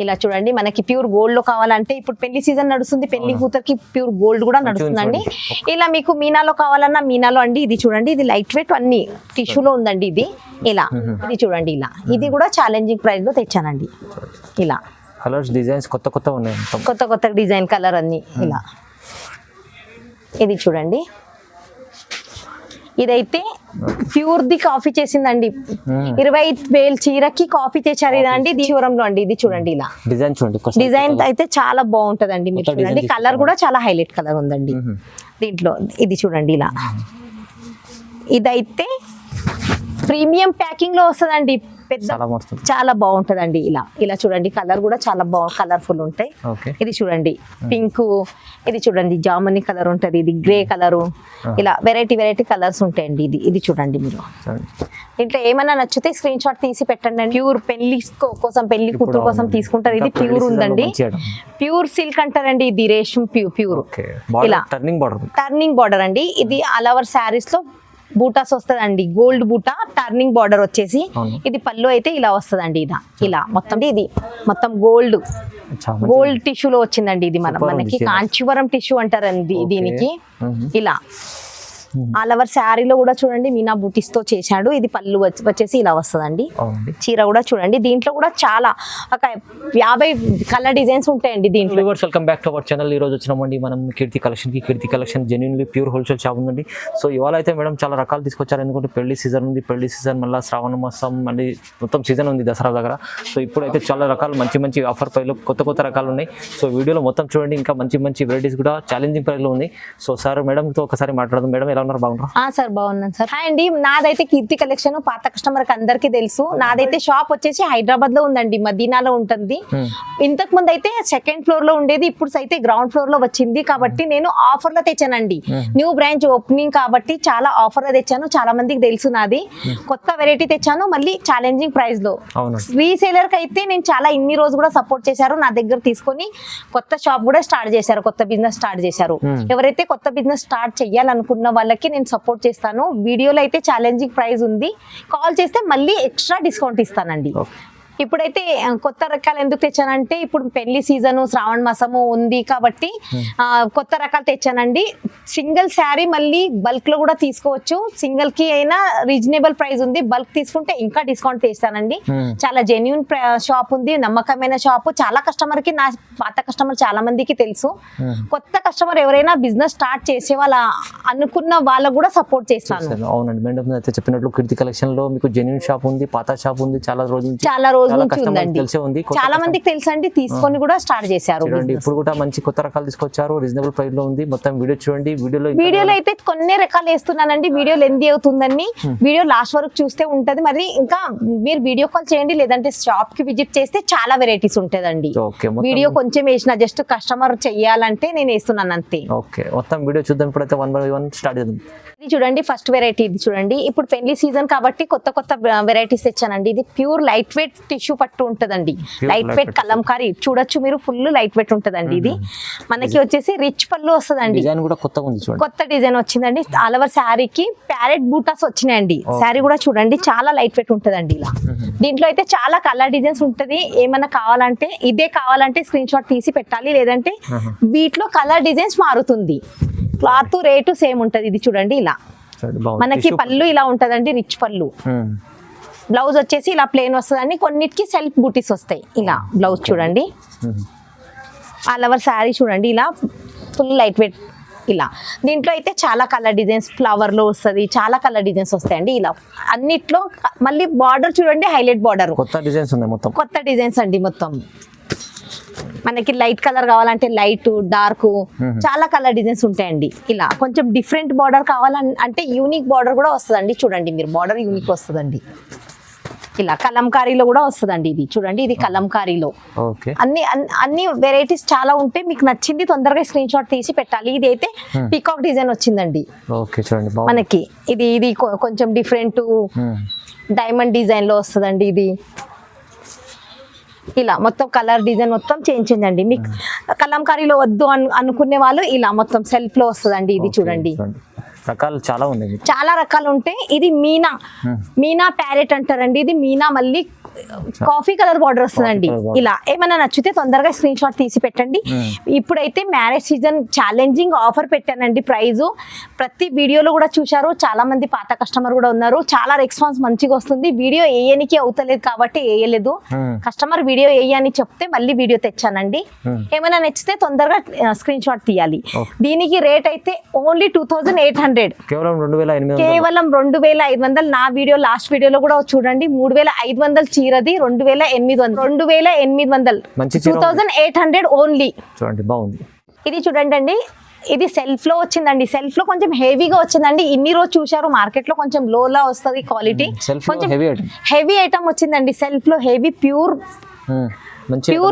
ఇలా చూడండి, మనకి ప్యూర్ గోల్డ్ లో కావాలంటే ఇప్పుడు పెళ్లి సీజన్ నడుస్తుంది, పెళ్లి కూతురికి ప్యూర్ గోల్డ్ కూడా నడుస్తుందండి. ఇలా మీకు మీనాలో కావాలన్నా మీనాలో అండి. ఇది చూడండి, ఇది లైట్ వెయిట్ అన్ని టిష్యూలో ఉందండి. ఇది ఇలా ఇది చూడండి, ఇలా ఇది కూడా ఛాలెంజింగ్ ప్రైస్ లో తెచ్చానండి. ఇలా కలర్స్ డిజైన్స్ కొత్త కొత్త ఉన్నాయి, కొత్త కొత్త డిజైన్ కలర్ అన్ని. ఇలా ఇది చూడండి, ఇదైతే ప్యూర్ ది కాఫీ చేసిందండి. 25,000 చీరకి కాఫీ తెచ్చారు ఇదండి. దీవరంలో అండి. ఇది చూడండి, ఇలా డిజైన్ చూడండి, డిజైన్ అయితే చాలా బాగుంటదండి. మీరు చూడండి, కలర్ కూడా చాలా హైలైట్ కలర్ ఉందండి దీంట్లో. ఇది చూడంండి, ఇలా ఇదైతే ప్రీమియం ప్యాకింగ్ లో వస్తుందండి. పెద్ద చాలా బాగుంటదండి. ఇలా ఇలా చూడండి, కలర్ కూడా చాలా కలర్ఫుల్ ఉంటాయి. ఇది చూడండి పింక్, ఇది చూడండి జాముని కలర్ ఉంటది, ఇది గ్రే కలరు, ఇలా వెరైటీ కలర్స్ ఉంటాయండి. ఇది చూడండి, మీరు దీంట్లో ఏమైనా నచ్చితే స్క్రీన్ షాట్ తీసి పెట్టండి. ప్యూర్ పెళ్లి కోసం, పెళ్లి కూతురు కోసం తీసుకుంటారు. ఇది ప్యూర్ ఉందండి, ప్యూర్ సిల్క్ అంటారండి. ఇది రేషం ప్యూర్. ఇలా టర్నింగ్ బార్డర్ అండి. ఇది ఆల్ ఓవర్ శారీస్ లో బూటాస్ వస్తుందండి. గోల్డ్ బూటా టర్నింగ్ బార్డర్ వచ్చేసి, ఇది పళ్ళు అయితే ఇలా వస్తుందండి. ఇలా మొత్తం ఇది మొత్తం గోల్డ్ టిష్యూలో వచ్చిందండి. ఇది మనకి కాంచీవరం టిష్యూ అంటారండి దీనికి. ఇలా ఆల్ ఓవర్ శారీలో కూడా చూడండి మీనా బూటీస్ తో చేశాడు. ఇది పళ్ళు వచ్చేసి ఇలా వస్తుందండి. చీర కూడా చూడండి, దీంట్లో కూడా చాలా ఒక 50 కలర్ డిజైన్స్ ఉంటాయండి దీంట్లో. Welcome back to our channel. ఈ రోజు వచ్చినామండి మనం Keerthi collection genuinely pure wholesale shop ఉందండి. సో ఇవాళ అయితే మేడం చాలా రకాలు తీసుకొచ్చారు. ఎందుకంటే పెళ్లి సీజన్ ఉంది, పెళ్లి సీజన్ మళ్ళీ శ్రావణ మాసం మళ్ళీ మొత్తం సీజన్ ఉంది దసరా దగ్గర. సో ఇప్పుడైతే చాలా రకాలు మంచి ఆఫర్ ప్రైస్లో కొత్త రకాలు ఉన్నాయి. సో వీడియోలో మొత్తం చూడండి, ఇంకా మంచి వెరైటీస్ కూడా ఛాలెంజింగ్ ప్రైస్లో ఉంది. సో సార్ మేడంతో ఒకసారి మాట్లాడదాం. మేడం ఎలా ఉన్నారు? బాగున్నారు సార్? బాగున్నాను సార్. హాయ్ అండి, నాదైతే కీర్తి కలెక్షన్ పాత కస్టమర్ కి అందరికీ తెలుసు. నాదైతే షాప్ వచ్చేసి హైదరాబాద్ లో ఉందండి, మదీనాలో ఉంటుంది. ఇంతకు ముందు అయితే సెకండ్ ఫ్లోర్ లో ఉండేది, ఇప్పుడు అయితే గ్రౌండ్ ఫ్లోర్ లో వచ్చింది. కాబట్టి నేను ఆఫర్ లో తెచ్చానండి. న్యూ బ్రాంచ్ ఓపెనింగ్ కాబట్టి చాలా ఆఫర్ లో తెచ్చాను. చాలా మందికి తెలుసు నాది. కొత్త వెరైటీ తెచ్చాను, మళ్ళీ ఛాలెంజింగ్ ప్రైస్ లో. రీసేలర్ కి అయితే నేను చాలా ఇన్ని రోజు కూడా సపోర్ట్ చేశారు, నా దగ్గర తీసుకొని కొత్త షాప్ కూడా స్టార్ట్ చేశారు, కొత్త బిజినెస్ స్టార్ట్ చేశారు. ఎవరైతే కొత్త బిజినెస్ స్టార్ట్ చేయాలనుకున్న వాళ్ళకి నేను సపోర్ట్ చేస్తాను. వీడియోలో అయితే ఛాలెంజింగ్ ప్రైస్ ఉంది, కాల్ చేస్తే మళ్ళీ ఎక్స్ట్రా డిస్కౌంట్ ఇస్తానండి. ఇప్పుడైతే కొత్త రకాలు ఎందుకు తెచ్చానంటే, ఇప్పుడు పెళ్లి సీజను శ్రావణ మాసము ఉంది కాబట్టి కొత్త రకాలు తెచ్చానండి. సింగిల్ శారీ మళ్ళీ బల్క్ లో కూడా తీసుకోవచ్చు. సింగిల్ కి అయినా రీజనబుల్ ప్రైస్ ఉంది, బల్క్ తీసుకుంటే ఇంకా డిస్కౌంట్ చేస్తానండి. చాలా జెన్యూన్ షాప్ ఉంది, నమ్మకమైన షాప్. చాలా కస్టమర్ కి, నా పాత కస్టమర్ చాలా మందికి తెలుసు. కొత్త కస్టమర్ ఎవరైనా బిజినెస్ స్టార్ట్ చేసే వాళ్ళ అనుకున్న వాళ్ళకు కూడా సపోర్ట్ చేస్తాను. అవునండి మేడం అయితే చెప్పినట్లు కీర్తి కలెక్షన్ లో మీకు జెన్యూన్ షాప్ ఉంది, పాత షాప్ ఉంది. చాలా రోజు ఉందండి, చాలా మందికి తెలుసండి, తీసుకొని కూడా స్టార్ట్ చేశారు. ఇప్పుడు కూడా మంచి కొత్త రకాలు తీసుకొచ్చారు, రీజనబుల్ ప్రైస్ లో ఉంది. మొత్తం వీడియో చూడండి. వీడియోలో అయితే కొన్ని రకాలు వేస్తున్నానండి. వీడియో లెంత్ అవుతుందని వీడియో లాస్ట్ వరకు చూస్తే ఉంటది. మరి ఇంకా మీరు వీడియో కాల్ చేయండి, లేదంటే షాప్ కి విజిట్ చేస్తే చాలా వెరైటీస్ ఉంటదండి. వీడియో కొంచెం వేసిన జస్ట్ కస్టమర్ చెయ్యాలంటే నేను వేస్తున్నాను అంతే. ఓకే, మొత్తం వీడియో చూద్దాం. ఇప్పుడైతే 1 by 1 స్టార్ట్ చేద్దాం. ఇది చూడండి, ఫస్ట్ వెరైటీ ఇది చూడండి. ఇప్పుడు పెళ్లి సీజన్ కాబట్టి కొత్త వెరైటీస్ తెచ్చానండి. ఇది ప్యూర్ లైట్ వెయిట్ టిష్యూ పట్టు ఉంటదండి, లైట్ వెయిట్ కలంకారీ. చూడొచ్చు మీరు, ఫుల్ లైట్ వెయిట్ ఉంటదండి. ఇది మనకి వచ్చేసి రిచ్ పళ్ళు వస్తుందండి. కొత్త డిజైన్ వచ్చిందండి. ఆల్ ఓవర్ శారీకి ప్యారెట్ బూటాస్ వచ్చినాయండి. శారీ కూడా చూడండి చాలా లైట్ వెయిట్ ఉంటదండి. ఇలా దీంట్లో అయితే చాలా కలర్ డిజైన్స్ ఉంటది. ఏమన్నా కావాలంటే ఇదే కావాలంటే స్క్రీన్ షాట్ తీసి పెట్టాలి, లేదంటే వీటిలో కలర్ డిజైన్స్ మారుతుంది. క్లాత్ రేటు సేమ్ ఉంటది. ఇది చూడండి, ఇలా మనకి పళ్ళు ఇలా ఉంటదండి, రిచ్ పళ్ళు. బ్లౌజ్ వచ్చేసి ఇలా ప్లేన్ వస్తుందండి. కొన్నిటికి సెల్ఫ్ బూటీస్ వస్తాయి. ఇలా బ్లౌజ్ చూడండి. ఆల్ ఓవర్ శారీ చూడండి, ఇలా ఫుల్ లైట్ వెయిట్. ఇలా దీంట్లో అయితే చాలా కలర్ డిజైన్స్, ఫ్లవర్ లో వస్తుంది, చాలా కలర్ డిజైన్స్ వస్తాయండి. ఇలా అన్నిట్లో మళ్ళీ బార్డర్ చూడండి, హైలైట్ బార్డర్, కొత్త డిజైన్స్ అండి. మొత్తం మనకి లైట్ కలర్ కావాలంటే లైట్, డార్క్, చాలా కలర్ డిజైన్స్ ఉంటాయండి. ఇలా కొంచెం డిఫరెంట్ బార్డర్ కావాలంటే యూనిక్ బార్డర్ కూడా వస్తుందండి. చూడండి మీరు, బార్డర్ యూనిక్ వస్తుందండి. ఇలా కలంకారీలో కూడా వస్తుందండి. ఇది చూడండి, ఇది కలంకారీలో. అన్ని వెరైటీస్ చాలా ఉంటాయి. మీకు నచ్చింది తొందరగా స్క్రీన్ షాట్ తీసి పెట్టాలి. ఇది అయితే పీకాక్ డిజైన్ వచ్చిందండి మనకి. ఇది కొంచెం డిఫరెంట్ డైమండ్ డిజైన్ లో వస్తుందండి. ఇది ఇలా మొత్తం కలర్ డిజైన్ మొత్తం చేంజ్ అండి. మీకు కలంకారీలో వద్దు అనుకునే వాళ్ళు ఇలా మొత్తం సెల్ఫ్ లో వస్తుందండి. ఇది చూడండి, రకాలు చాలా ఉన్నాయి. చాలా రకాలు ఉంటాయి. ఇది మీనా ప్యారెట్ అంటారండి. ఇది మీనా మళ్ళీ కాఫీ కలర్ బార్డర్ వస్తుందండి. ఇలా ఏమైనా నచ్చితే తొందరగా స్క్రీన్ షాట్ తీసి పెట్టండి. ఇప్పుడైతే మ్యారేజ్ సీజన్ ఛాలెంజింగ్ ఆఫర్ పెట్టానండి. ప్రైజ్ ప్రతి వీడియోలో కూడా చూశారు, చాలా మంది పాత కస్టమర్ కూడా ఉన్నారు. చాలా రెస్పాన్స్ మంచిగా వస్తుంది. వీడియో వేయనికి అవుతలేదు కాబట్టి వేయలేదు. కస్టమర్ వీడియో వేయని చెప్తే మళ్ళీ వీడియో తెచ్చానండి. ఏమైనా నచ్చితే తొందరగా స్క్రీన్ షాట్ తీయాలి. దీనికి రేట్ అయితే ఓన్లీ 2800, కేవలం 2800, కేవలం 2500. నా వీడియో లాస్ట్ వీడియోలో కూడా చూడండి 3500 చీరది 2800, 2800 ఓన్లీ. చూడండి బాగుంది. ఇది చూడండి అండి, ఇది సెల్ఫ్ లో వచ్చిందండి. సెల్ఫ్ లో కొంచెం హెవీగా వచ్చిందండి. ఇన్ని రోజు చూశారు మార్కెట్ లో కొంచెం లోలా వస్తుంది క్వాలిటీ, కొంచెం హెవీ ఐటమ్ వచ్చిందండి. సెల్ఫ్ లో హెవీ ప్యూర్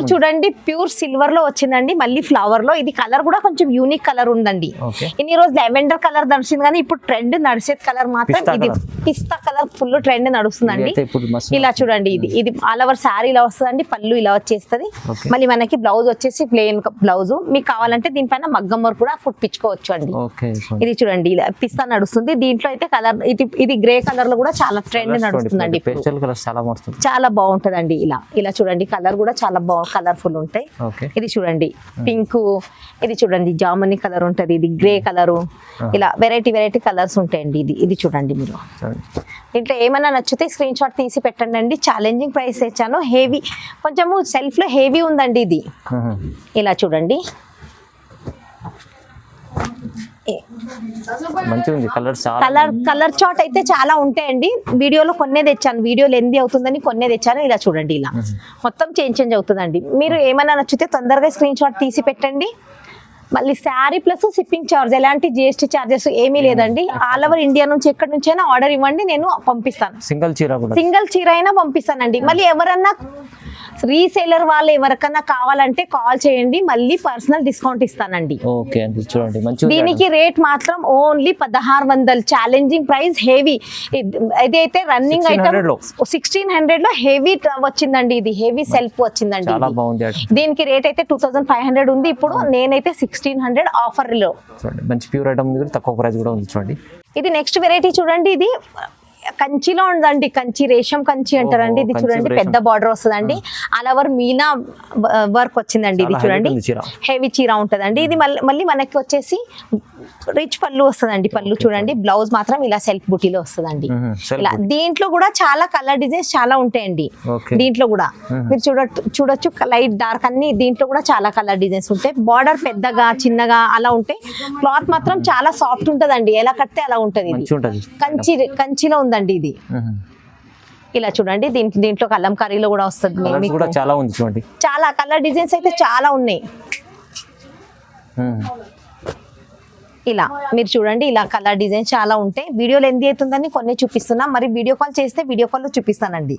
చూడండి, ప్యూర్ సిల్వర్ లో వచ్చిందండి. మళ్ళీ ఫ్లవర్ లో ఇది కలర్ కూడా కొంచెం యూనిక్ కలర్ ఉందండి. ఇన్ని రోజు లెవెండర్ కలర్ నడిచింది కానీ ఇప్పుడు ట్రెండ్ నడిచేది కలర్ మాత్రం ఇది పిస్తా కలర్ ఫుల్ ట్రెండ్ నడుస్తుందండి. ఇలా చూడండి, ఇది ఆల్ ఓవర్ శారీ ఇలా వస్తుందండి. పళ్ళు ఇలా వచ్చేస్తుంది. మళ్ళీ మనకి బ్లౌజ్ వచ్చేసి ప్లెయిన్ బ్లౌజ్. మీకు కావాలంటే దీనిపైన మగ్గం వర్క్ కూడా కుట్టించుకోవచ్చు అండి. ఇది చూడండి ఇలా పిస్తా నడుస్తుంది. దీంట్లో అయితే కలర్ ఇది గ్రే కలర్ లో కూడా చాలా ట్రెండ్ నడుస్తుందండి. చాలా బాగుంటదండి. ఇలా చూడండి, కలర్ కూడా చాలా కలర్ఫుల్ ఉంటాయి. ఇది చూడండి పింక్, ఇది చూడండి జామునీ కలర్ ఉంటది, ఇది గ్రే కలరు, ఇలా వెరైటీ కలర్స్ ఉంటాయండి. ఇది చూడండి మీరు. దీంట్లో ఏమైనా నచ్చితే స్క్రీన్ షాట్ తీసి పెట్టండి అండి. ఛాలెంజింగ్ ప్రైస్ ఇచ్చాను. హెవీ కొంచెము సెల్ఫ్ లో హెవీ ఉందండి. ఇది ఇలా చూడండి, కలర్ చార్ట్ అయితే చాలా ఉంటాయండి. వీడియోలో కొన్నే తెచ్చాను, వీడియో లెంది అవుతుందని కొన్నే తెచ్చాను. ఇలా చూడండి, ఇలా మొత్తం చేంజ్ అవుతుందండి. మీరు ఏమైనా నచ్చితే తొందరగా స్క్రీన్ షాట్ తీసి పెట్టండి. మళ్ళీ శారీ ప్లస్ షిప్పింగ్ ఛార్జ్, ఎలాంటి జిఎస్టీ ఛార్జెస్ ఏమీ లేదండి. ఆల్ ఓవర్ ఇండియా నుంచి ఎక్కడి నుంచైనా ఆర్డర్ ఇవ్వండి, నేను పంపిస్తాను. సింగిల్ చీర అయినా పంపిస్తానండి. మళ్ళీ ఎవరన్నా రీసేలర్ వాళ్ళు ఎవరికన్నా కావాలంటే కాల్ చేయండి, మళ్ళీ పర్సనల్ డిస్కౌంట్ ఇస్తానండి. దీనికి రేట్ మాత్రం ఓన్లీ 1600. Challenging price, heavy. ఇదైతే రన్నింగ్ ఐటమ్ 1600 లో హెవీ వచ్చిందండి. ఇది హెవీ సెల్ఫ్ వచ్చిందండి. దీనికి రేట్ అయితే 2500 ఉంది. ఇప్పుడు నేనైతే 1600 ఆఫర్ లో. మంచి ప్యూర్ ఐటమ్ ఉంది, తక్కువ ప్రైస్ కూడా ఉంది. చూడండి, ఇది నెక్స్ట్ వెరైటీ చూడండి. ఇది కంచిలో ఉందండి. కంచి రేషం కంచి అంటారండి. ఇది చూడండి పెద్ద బార్డర్ వస్తుందండి. ఆల్ ఓవర్ మీనా వర్క్ వచ్చిందండి. ఇది చూడండి హెవీ చీర ఉంటదండి. ఇది మళ్ళీ మనకి వచ్చేసి రిచ్ పళ్ళు వస్తుందండి. పళ్ళు చూడండి, బ్లౌజ్ మాత్రం ఇలా సెల్ఫ్ బుటీలో వస్తుందండి. ఇలా దీంట్లో కూడా చాలా కలర్ డిజైన్స్ చాలా ఉంటాయండి. దీంట్లో కూడా మీరు చూడొచ్చు లైట్ డార్క్ అన్ని. దీంట్లో కూడా చాలా కలర్ డిజైన్స్ ఉంటాయి. బార్డర్ పెద్దగా చిన్నగా అలా ఉంటాయి. క్లాత్ మాత్రం చాలా సాఫ్ట్ ఉంటదండి. ఎలా కడితే అలా ఉంటది. ఇది కంచిలో ఉందండి. ఇది ఇలా చూడండి, దీంట్లో కలంకారీలో కూడా వస్తుంది. చాలా కలర్ డిజైన్స్ అయితే చాలా ఉన్నాయి. ఇలా మీరు చూడండి, ఇలా కలర్ డిజైన్ చాలా ఉంటాయి. వీడియోలో ఎందు అవుతుందని కొన్ని చూపిస్తున్నా, మరి వీడియో కాల్ చేస్తే వీడియో కాల్ లో చూపిస్తానండి.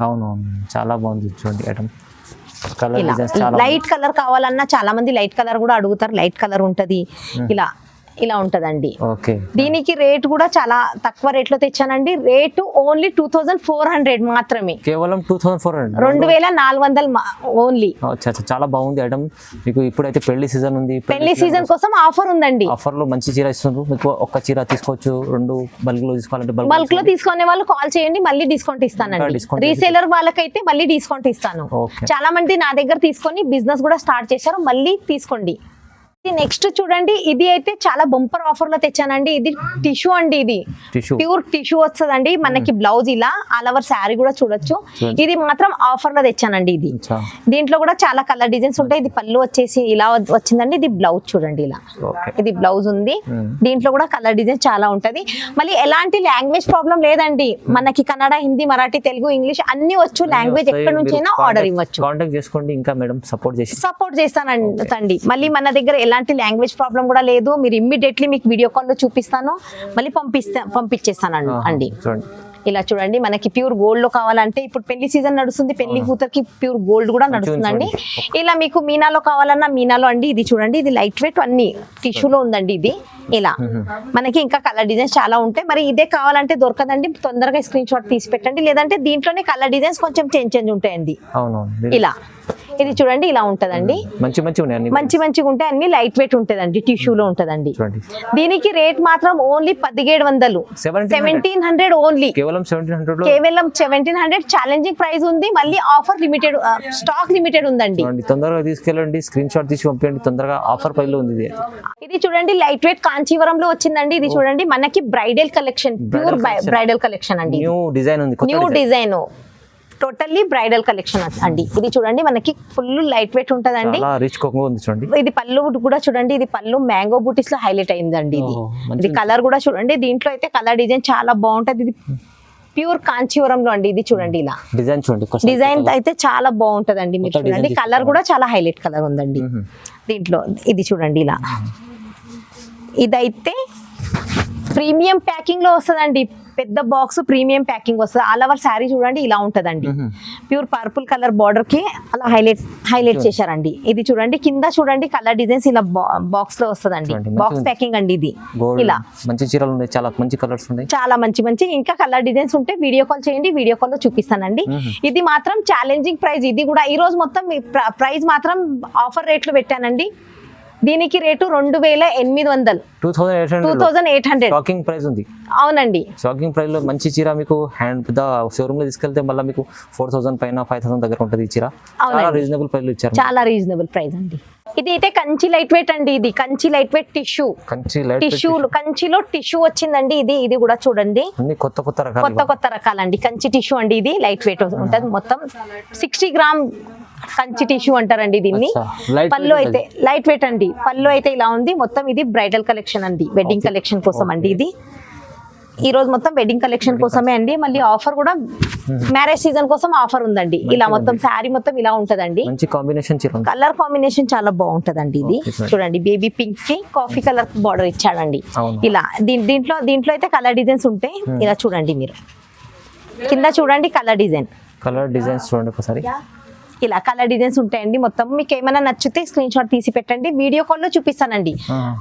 చాలా బాగుంది చూడండి. లైట్ కలర్ కావాలన్నా చాలా మంది లైట్ కలర్ కూడా అడుగుతారు. లైట్ కలర్ ఉంటది. ఇలా ఉంటదండి. దీనికి రేట్ కూడా చాలా తక్కువ రేట్ లో తెచ్చానండి. రేటు ఓన్లీ 2400 మాత్రమే. కేవలం 2400, 2400 ఓన్లీ. చాలా బాగుంది ఐటమ్. మీకు ఇప్పుడైతే పెళ్లి సీజన్ ఉంది. పెళ్లి సీజన్ కోసం ఆఫర్ ఉందండి. ఆఫర్ లో మంచి చీర ఇస్తున్నారు. మీకు ఒక్క చీర తీసుకోవచ్చు, 2 బల్క్ లో తీసుకోవాలంటే బల్క్ లో తీసుకునే వాళ్ళు కాల్ చేయండి, మళ్ళీ డిస్కౌంట్ ఇస్తానండి. రీసేలర్ వాళ్ళకైతే మళ్ళీ డిస్కౌంట్ ఇస్తాను. చాలా మంది నా దగ్గర తీసుకొని బిజినెస్ కూడా స్టార్ట్ చేశారు, మళ్ళీ తీసుకోండి. నెక్స్ట్ చూడండి, ఇది అయితే చాలా బంపర్ ఆఫర్ లో తెచ్చానండి. ఇది టిష్యూ అండి. ఇది ప్యూర్ టిష్యూ వస్తుందండి. మనకి బ్లౌజ్ ఇలా ఆల్ ఓవర్ శారీ కూడా చూడొచ్చు. ఇది మాత్రం ఆఫర్ లో తెచ్చానండి. ఇది దీంట్లో కూడా చాలా కలర్ డిజైన్స్ ఉంటాయి. ఇది పళ్ళు వచ్చేసి ఇలా వచ్చిందండి. ఇది బ్లౌజ్ చూడండి, ఇలా ఇది బ్లౌజ్ ఉంది. దీంట్లో కూడా కలర్ డిజైన్ చాలా ఉంటది. మళ్ళీ ఎలాంటి లాంగ్వేజ్ ప్రాబ్లం లేదండి. మనకి కన్నడ, హిందీ, మరాఠీ, తెలుగు, ఇంగ్లీష్ అన్ని వచ్చు. లాంగ్వేజ్ ఎక్కడి నుంచి అయినా ఆర్డర్ ఇవ్వచ్చు. సపోర్ట్ చేస్తానండి. మళ్ళీ మన దగ్గర ఎలాంటి లాంగ్వేజ్ ప్రాబ్లం కూడా లేదు. మీరు ఇమ్మీడియట్లీ మీకు వీడియో కాల్ లో చూపిస్తాను, మళ్ళీ పంపించేస్తాను అండి. ఇలా చూడండి, మనకి ప్యూర్ గోల్డ్ లో కావాలంటే ఇప్పుడు పెళ్లి సీజన్ నడుస్తుంది. పెళ్లి కూతురికి ప్యూర్ గోల్డ్ కూడా నడుస్తుందండి. ఇలా మీకు మీనాలో కావాలన్నా మీనాలో అండి. ఇది చూడండి, ఇది లైట్ వెయిట్ అన్ని టిష్యూలో ఉందండి. ఇది ఇలా మనకి ఇంకా కలర్ డిజైన్స్ చాలా ఉంటాయి. మరి ఇదే కావాలంటే దొరకదండి, తొందరగా స్క్రీన్ షాట్ తీసి పెట్టండి. లేదంటే దీంట్లోనే కలర్ డిజైన్స్ కొంచెం చేంజ్ ఉంటాయండి. ఇలా ఇది చూడండి ఇలా ఉంటదండి. మంచి ఉన్నాయి అన్ని. మంచిగా ఉంటాయి అన్ని, లైట్ వెయిట్ ఉంటదండి, టిష్యూలో ఉంటదండి. చూడండి దీనికి రేట్ మాత్రం ఓన్లీ 1700, 1700 ఓన్లీ, కేవలం 1700 లో. కేవలం 1700. ఛాలెంజింగ్ ప్రైస్ ఉంది, మళ్ళీ ఆఫర్ లిమిటెడ్, స్టాక్ లిమిటెడ్ ఉందండి. తొందరగా తీసుకెళ్ళండి, స్క్రీన్ షాట్ తీసి పంపించండి, తొందరగా ఆఫర్ ప్రైస్ లో ఉంది ఇది. ఇది చూడండి లైట్ వెయిట్ కాంచీవరంలో వచ్చిందండి. ఇది చూడండి మనకి bridal collection, pure bridal collection అండి. న్యూ డిజైన్ ఉంది, new design, totally bridal collection అండి. ఇది చూడండి మనకి ఫుల్ లైట్ వెయిట్ ఉంటదండి. రిచ్ కోకో ఉంది చూడండి. ఇది పళ్ళు కూడా చూడండి, ఇది పళ్ళు మ్యాంగో బూటీస్ లో హైలైట్ అయిందండి. ఇది కలర్ కూడా చూడండి, దీంట్లో అయితే కలర్ డిజైన్ చాలా బాగుంటది. ఇది ప్యూర్ కాంచీవరంలో అండి. ఇది చూడండి ఇలా డిజైన్ చూడండి, డిజైన్ అయితే చాలా బాగుంటదండి. మీరు చూడండి కలర్ కూడా చాలా హైలైట్ కలర్ ఉందండి దీంట్లో. ఇది చూడండి ఇలా, ఇదైతే ప్రీమియం ప్యాకింగ్ లో వస్తుందండి, పెద్ద బాక్స్ ప్రీమియం ప్యాకింగ్ వస్తుంది. ఆల్ ఓవర్ శారీ చూడండి ఇలా ఉంటదండి. ప్యూర్ పర్పుల్ కలర్ బార్డర్ కి అలా హైలైట్ చేశారండి. ఇది చూడండి కింద చూడండి కలర్ డిజైన్స్ ఇలా బాక్స్ లో వస్తుందండి. బాక్స్ ప్యాకింగ్ అండి ఇది. ఇలా మంచి చీరలు ఉన్నాయి, చాలా మంచి కలర్స్ ఉన్నాయి, చాలా మంచి ఇంకా కలర్ డిజైన్స్ ఉంటే వీడియో కాల్ చేయండి, వీడియో కాల్ లో చూపిస్తానండి. ఇది మాత్రం ఛాలెంజింగ్ ప్రైస్. ఇది కూడా ఈ రోజు మొత్తం ప్రైస్ మాత్రం ఆఫర్ రేట్లు పెట్టానండి. దీనికి రేటు 2800, 2800 షాకింగ్ ప్రైస్ ఉంది. అవునండి, షాకింగ్ ప్రైస్ లో మంచి చీర మీకు హ్యాండ్ పెద్ద షోరూమ్ లో తీసుకెళ్తే మళ్ళీ మీకు 4000 పైన 5000 దగ్గర ఉంటుంది ఈ చీర. చాలా రీజనబుల్ ప్రైస్ లో ఇచ్చారు, చాలా రీజనబుల్ ప్రైస్ అండి. ఇది అయితే కంచి లైట్ వెయిట్ అండి. ఇది కంచి లైట్ వెయిట్ టిష్యూ, కంచిలో టిష్యూ వచ్చిందండి. ఇది కూడా చూడండి కొత్త రకాలండి. కంచి టిష్యూ అండి, ఇది లైట్ వెయిట్ ఉంటుంది. మొత్తం 60 గ్రామ్ కంచి టిష్యూ అంటారండి దీన్ని. పళ్ళు అయితే లైట్ వెయిట్ అండి, పళ్ళు అయితే ఇలా ఉంది. మొత్తం ఇది బ్రైడల్ కలెక్షన్ అండి, వెడ్డింగ్ కలెక్షన్ కోసం అండి. ఇది ఈ రోజు మొత్తం వెడ్డింగ్ కలెక్షన్ కోసమే అండి. మళ్ళీ ఆఫర్ కూడా మ్యారేజ్ సీజన్ కోసం ఆఫర్ ఉందండి. ఇలా మొత్తం శారీ మొత్తం ఇలా ఉంటదండి. కలర్ కాంబినేషన్ చాలా బాగుంటదండి. ఇది చూడండి బేబీ పింక్ కి కాఫీ కలర్ బార్డర్ ఇచ్చాడండి. ఇలా దీంట్లో అయితే కలర్ డిజైన్స్ ఉంటాయి. ఇలా చూడండి మీరు కింద చూడండి కలర్ డిజైన్స్ చూడండి ఒకసారి. ఇలా కలర్ డిజైన్స్ ఉంటాయండి. మొత్తం మీకు ఏమైనా నచ్చితే స్క్రీన్ షాట్ తీసి పెట్టండి, వీడియో కాల్ లో చూపిస్తానండి.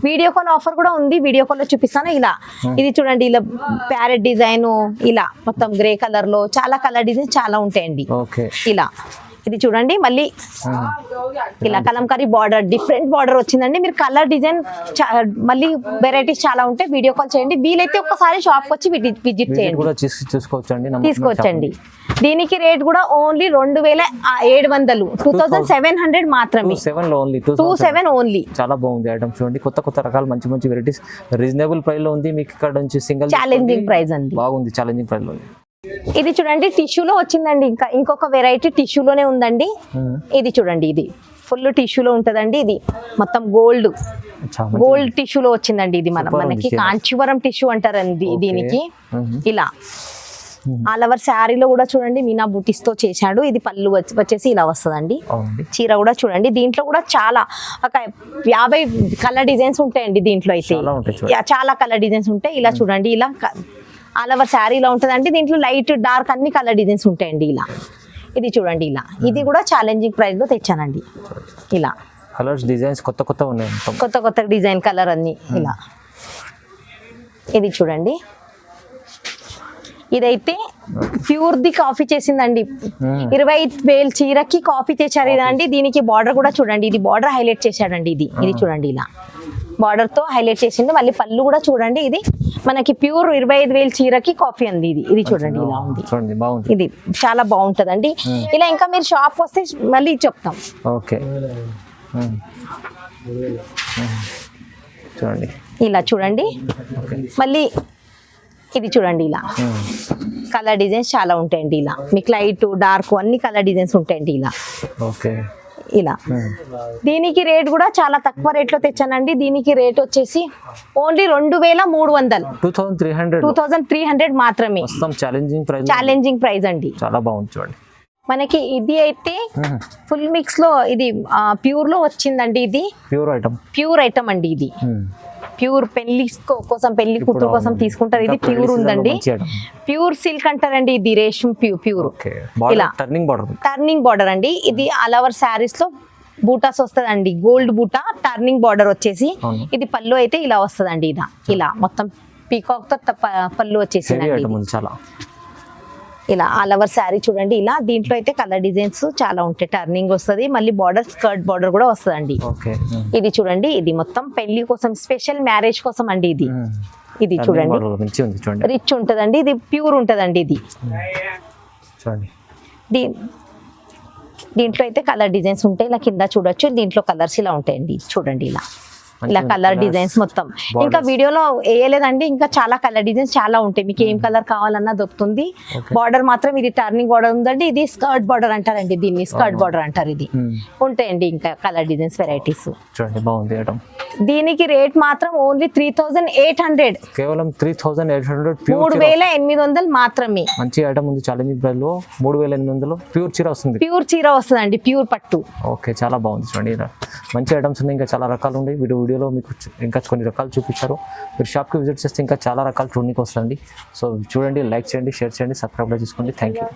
వీడియో కాల్ ఆఫర్ కూడా ఉంది, వీడియో కాల్ లో చూపిస్తాను. ఇలా ఇది చూడండి ఇలా ప్యారెట్ డిజైన్, ఇలా మొత్తం గ్రే కలర్ లో చాలా కలర్ డిజైన్స్ చాలా ఉంటాయండి. ఇలా ఇది చూడండి మళ్ళీ ఇలా కలంకారీ బార్డర్, డిఫరెంట్ బార్డర్ వచ్చిందండి. మీరు కలర్ డిజైన్ మళ్ళీ వెరైటీస్ చాలా ఉంటాయి. వీడియో కాల్ చేయండి, వీలైతే ఒక్కసారి షాప్ వచ్చి విజిట్ చేయండి, తీసుకోవచ్చండి. దీనికి రేట్ కూడా ఓన్లీ 2700, 2700 మాత్రమే. 27 ఓన్లీ. చాలా బాగుంది ఐటమ్ చూడండి, కొత్త రకాల మంచి వెరైటీస్ రీజనబుల్ ప్రైస్ లో ఉంది. మీకు ఇక్కడ నుంచి సింగిల్ ఛాలెంజింగ్ ప్రైస్ అండి, బాగుంది ఛాలెంజింగ్ ప్రైస్ లో ఉంది. ఇది చూడండి టిష్యూలో వచ్చిందండి. ఇంకొక వెరైటీ టిష్యూలోనే ఉందండి. ఇది చూడండి, ఇది ఫుల్ టిష్యూలో ఉంటదండి. ఇది మొత్తం గోల్డ్ టిష్యూలో వచ్చిందండి. ఇది మనకి కాంచీవరం టిష్యూ అంటారండి దీనికి. ఇలా ఆల్ ఓవర్ శారీలో కూడా చూడండి మీనా బూటీస్ తో చేశాడు. ఇది పళ్ళు వచ్చేసి ఇలా వస్తుందండి. చీర కూడా చూడండి, దీంట్లో కూడా చాలా ఒక 50 కలర్ డిజైన్స్ ఉంటాయండి. దీంట్లో అయితే చాలా కలర్ డిజైన్స్ ఉంటాయి. ఇలా చూడండి, ఇలా ఆల్ ఓవర్ శారీలో ఉంటుందండి. దీంట్లో లైట్ డార్క్ అన్ని కలర్ డిజైన్స్ ఉంటాయండి. ఇలా ఇది చూడండి, ఇలా ఇది కూడా ఛాలెంజింగ్ ప్రైస్ లో తెచ్చానండి. ఇలా కలర్స్ డిజైన్స్ కొత్త ఉన్నాయి, కొత్త డిజైన్ కలర్ అన్ని. ఇలా ఇది చూడండి, ఇదైతే ప్యూర్ ది కాఫీ చేసిందండి. 25,000 చీరకి కాఫీ తెచ్చారు ఇదండి. దీనికి బార్డర్ కూడా చూడండి, ఇది బార్డర్ హైలైట్ చేశాడండి. ఇది చూడండి ఇలా బార్డర్ తో హైలైట్ చేసింది. మళ్ళీ పళ్ళు కూడా చూడండి, ఇది మనకి ప్యూర్ 25,000 చీరకి కాఫీ అంది. ఇది చూడండి ఇలా ఉంది, ఇది చాలా బాగుంటదండి. ఇలా ఇంకా మీరు షాప్ వస్తే మళ్ళీ చెప్తాం. చూడండి ఇలా చూడండి, మళ్ళీ ఇది చూడండి ఇలా కలర్ డిజైన్స్ చాలా ఉంటాయండి. ఇలా మీకు లైట్ డార్క్ అన్ని కలర్ డిజైన్స్ ఉంటాయండి. ఇలా దీనికి రేట్ కూడా చాలా తక్కువ రేట్ లో తెచ్చానండి. దీనికి రేట్ వచ్చేసి ఓన్లీ 2300, 2300 మాత్రమే. ఛాలెంజింగ్ ప్రైస్ అండి, చాలా బాగుంది చూడండి. మనకి ఇది అయితే ఫుల్ మిక్స్ లో ఇది ప్యూర్ లో వచ్చిందండి. ఇది ప్యూర్ ఐటమ్ అండి. ఇది ప్యూర్ పెళ్లి కోసం, పెళ్లి కూతురు కోసం తీసుకుంటారు. ఇది ప్యూర్ ఉందండి, ప్యూర్ సిల్క్ అంటారండి. ఇది రేషం ప్యూర్. ఇలా టర్నింగ్ బార్డర్ అండి. ఇది ఆల్ ఓవర్ శారీస్ లో బూటాస్ వస్తుందండి, గోల్డ్ బూటా టర్నింగ్ బార్డర్ వచ్చేసి. ఇది పళ్ళు అయితే ఇలా వస్తుందండి. ఇలా మొత్తం పీకాక్ తో పళ్ళు వచ్చేసిందండి. ఇలా ఆల్ ఓవర్ శారీ చూడండి. ఇలా దీంట్లో అయితే కలర్ డిజైన్స్ చాలా ఉంటాయి. టర్నింగ్ వస్తుంది, మళ్ళీ బార్డర్ స్కర్ట్ బార్డర్ కూడా వస్తుందండి. ఓకే ఇది చూడండి, ఇది మొత్తం పెళ్లి కోసం స్పెషల్ మ్యారేజ్ కోసం అండి. ఇది చూడండి మంచి ఉంది చూడండి, రిచ్ ఉంటదండి. ఇది ప్యూర్ ఉంటదండి. ఇది చూడండి దీంట్లో అయితే కలర్ డిజైన్స్ ఉంటాయి. ఇలా కింద చూడొచ్చు, దీంట్లో కలర్స్ ఇలా ఉంటాయండి. చూడండి ఇలా కలర్ డిజైన్స్ మొత్తం ఇంకా వీడియోలో వేయలేదండి. ఇంకా చాలా కలర్ డిజైన్స్ చాలా ఉంటాయి. మీకు ఏం కలర్ కావాలన్నా దొరుకుతుంది. బార్డర్ మాత్రం ఇది టర్నింగ్ బార్డర్ ఉందండి. ఇది స్కర్ట్ బార్డర్ అంటారండి, దీన్ని స్కర్ట్ బార్డర్ అంటారు. ఇది ఉంటాయండి ఇంకా కలర్ డిజైన్స్ వెరైటీస్. చూడండి బాగుంది ఐటమ్. దీనికి రేట్ మాత్రం ఓన్లీ 3800, కేవలం 3800, 3800 మాత్రమే. మంచి ఐటమ్ ఉంది. ఛాలెంజింగ్ ప్రైస్ లో 3800 ప్యూర్ చీర వస్తుంది. ప్యూర్ చీర వస్తుందండి, ప్యూర్ పట్టు. ఓకే చాలా బాగుంది చూడండి. ఇలా మంచి ఐటమ్స్ ఉన్నాయి, ఇంకా చాలా రకాలు ఉన్నాయి. వీడియోలో మీకు ఇంకా కొన్ని రకాలు చూపించారు. మీరు షాప్కి విజిట్ చేస్తే ఇంకా చాలా రకాలు చూడడానికి వస్తుంది. సో చూడండి, లైక్ చేయండి, షేర్ చేయండి, సబ్స్క్రైబ్ చేసుకోండి. Thank you.